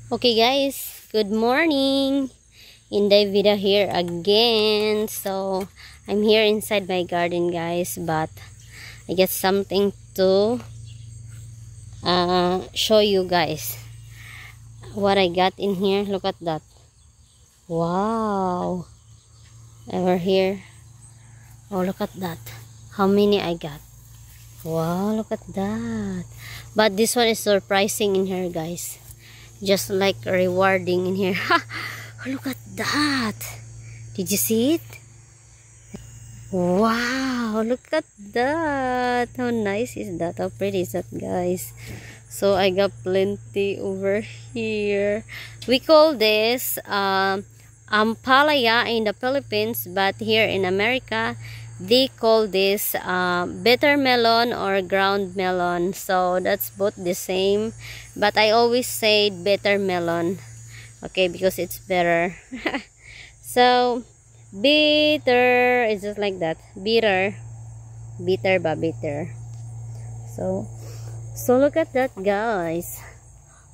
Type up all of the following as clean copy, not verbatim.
Okay guys, good morning. Inday Vida here again. So I'm here inside my garden guys, but I got something to show you guys what I got in here. Look at that. Wow. Over here. Oh, look at that. How many I got. Wow, look at that. But this one is surprising in here guys. Just like rewarding in here. Oh, look at that. Did you see it? Wow, look at that. How nice is that? How pretty is that, guys? So I got plenty over here. We call this ampalaya in the Philippines, but here in America they call this bitter melon or ground melon. So that's both the same, but I always say bitter melon, okay, because it's better. So bitter is just like that. Bitter ba bitter. So look at that guys.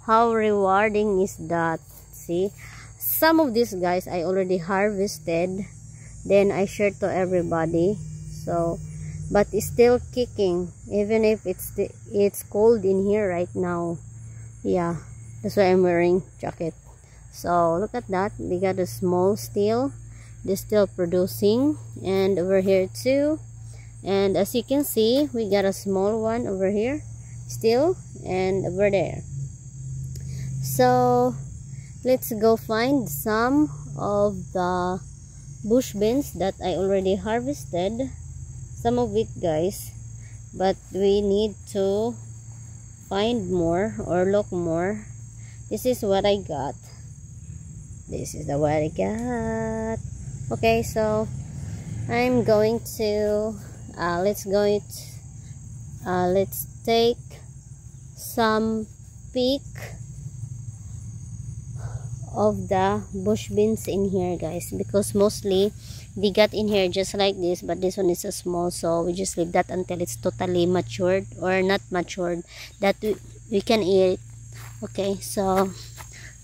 How rewarding is that? See, some of these guys I already harvested, then I shared to everybody. So but it's still kicking even if it's cold in here right now. Yeah, that's why I'm wearing jacket. So look at that. We got a small still. They're still producing, and over here too. And as you can see, we got a small one over here still, and over there. So let's go find some of the bush beans that I already harvested, some of it guys, but we need to find more or look more. This is what I got. This is the what I got. Okay, so I'm going to let's take some peek of the bush beans in here guys, because mostly they got in here just like this, but this one is a small, so we just leave that until it's totally matured or not matured, that we can eat it. Okay, so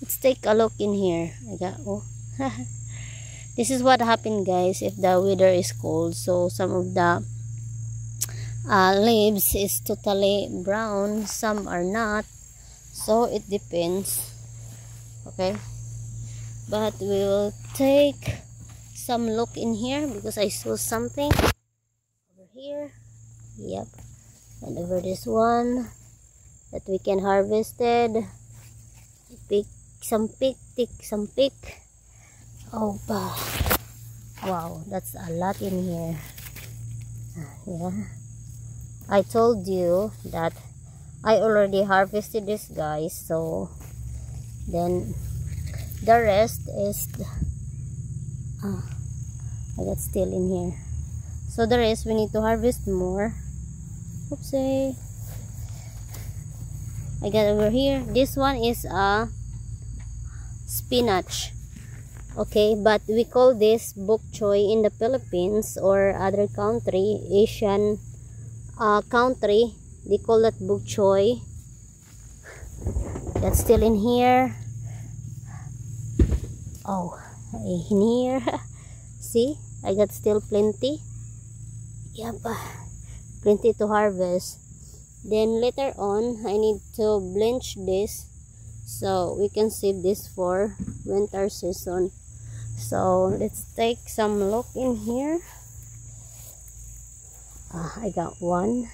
let's take a look in here. I got this is what happened guys if the weather is cold. So some of the leaves is totally brown, some are not, so it depends. Okay, but we will take some look in here because I saw something over here. Yep, and over this one that we can harvested. Pick some pick, take some pick. Oh, wow, that's a lot in here. Yeah, I told you that I already harvested this guys, so then the rest is I got still in here, so the rest we need to harvest more. Oopsie, I got over here. This one is a spinach. Okay, but we call this bok choy in the Philippines or other country, Asian country, they call that bok choy. That's still in here. Oh, in here. See, I got still plenty. Yep, plenty to harvest. Then later on I need to blanch this so we can save this for winter season. So let's take some look in here. I got one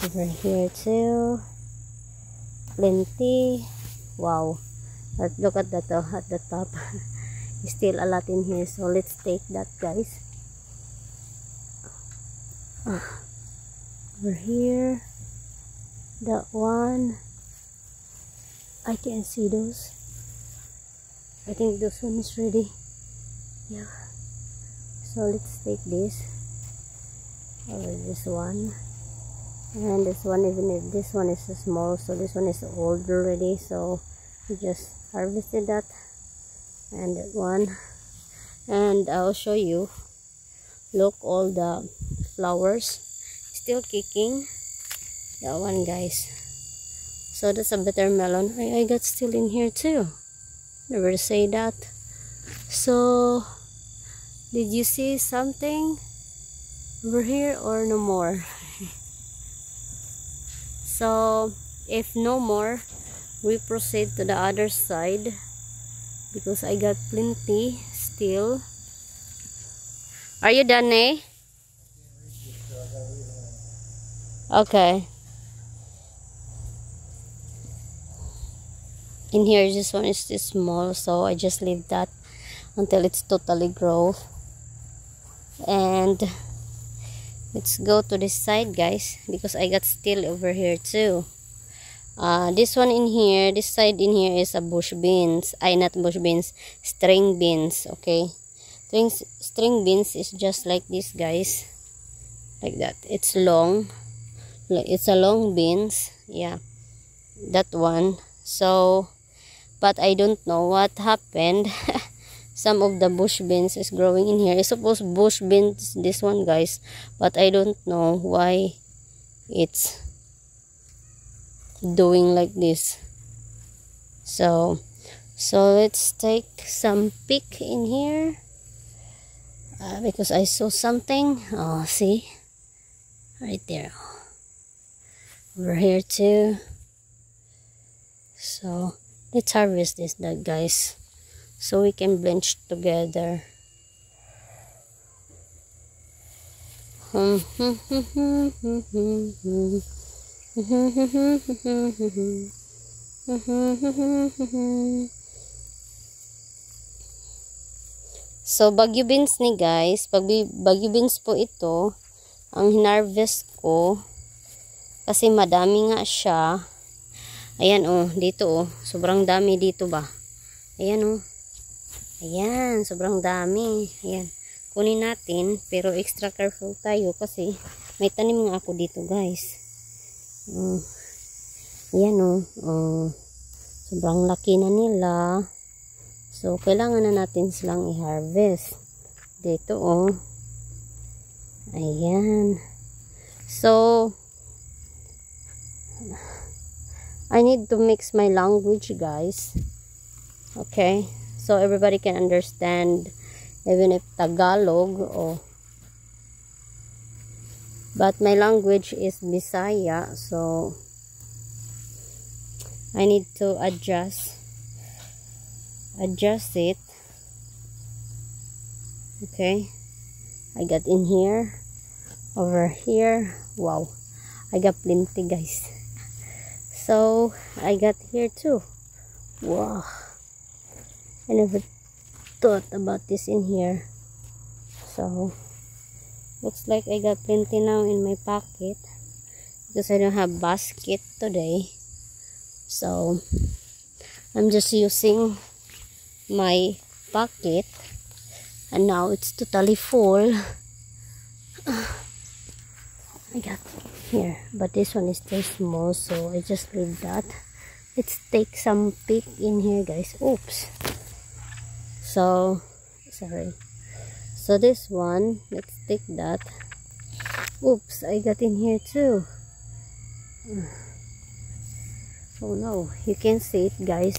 over here too, plenty. Wow, but look at that at the top. Still a lot in here, so let's take that guys. Over here, that one, I can see those. I think this one is ready. Yeah, so let's take this over this one, and this one, even if this one is small, so this one is old already, so we just harvested that, and that one. And I'll show you, look, all the flowers still kicking, that one guys. So that's a bitter melon. I got still in here too. Never say that. So did you see something over here or no more? So if no more, we proceed to the other side because I got plenty still. Are you done, eh? Okay. In here, this one is too small, so I just leave that until it's totally grow. And let's go to this side, guys, because I got still over here too. This one in here, this side in here is a bush beans. Not bush beans, string beans. Okay, string beans is just like this, guys, like that. It's long, it's a long beans. Yeah, that one. So but I don't know what happened. Some of the bush beans is growing in here. I suppose bush beans this one, guys, but I don't know why it's doing like this. So let's take some pick in here, because I saw something. Oh, see right there, over here too. So let's harvest this, guys, so we can blend together. So bagyo beans ni, guys, bagyo beans po ito ang hinarvest ko kasi madami nga siya. Ayan, oh, dito, oh, sobrang dami dito ba. Ayan, oh, ayan, sobrang dami. Ayan, kunin natin, pero extra careful tayo kasi may tanim nga ako dito, guys. Ayan, oh, sobrang laki na nila. So kailangan na natin silang i-harvest dito, oh. Ayan. So I need to mix my language, guys. Okay, so everybody can understand, even if Tagalog, but my language is Bisaya, so I need to adjust it. Okay, I got in here, over here. Wow, I got plenty, guys. So I got here too. Wow, I never thought about this in here. So looks like I got plenty now in my pocket because I don't have basket today. So I'm just using my pocket, and now it's totally full. I got here, but this one is still small, so I just leave that. Let's take some pick in here, guys. Oops, so sorry. So this one, let's take that. Oops, I got in here too. Oh no, you can see it, guys.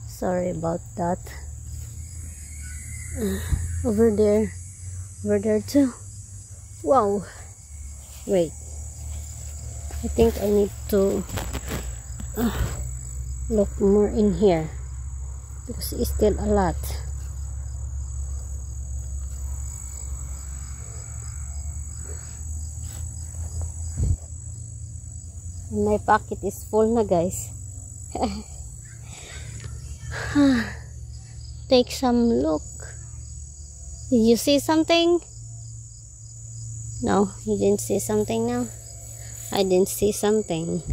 Sorry about that. Over there too. Wow, wait, I think I need to look more in here because it's still a lot. My pocket is full na, guys. Take some look. Did you see something? No, you didn't see something now? I didn't see something.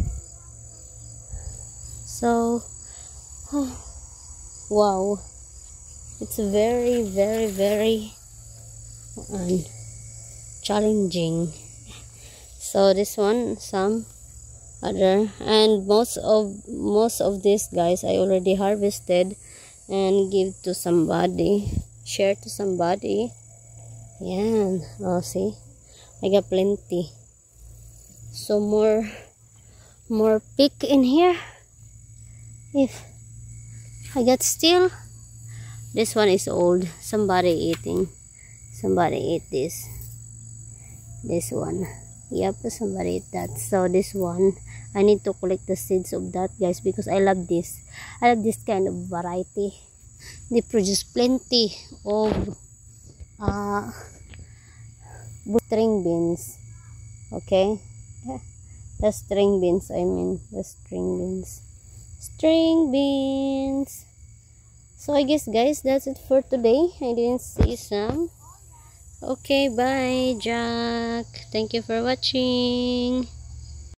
So, wow. It's very, very, very challenging. So this one, some other, and most of these, guys, I already harvested and give to somebody, share to somebody. Yeah, oh, see, I got plenty. So more more pick in here. If I got still, this one is old. Somebody eating. Somebody ate this. This one. Yep, somebody ate that. So this one, I need to collect the seeds of that, guys, because I love this. I love this kind of variety. They produce plenty of string beans. Okay, the string beans, I mean the string beans. So I guess, guys, that's it for today. I didn't see some. Okay, bye, Jack. Thank you for watching.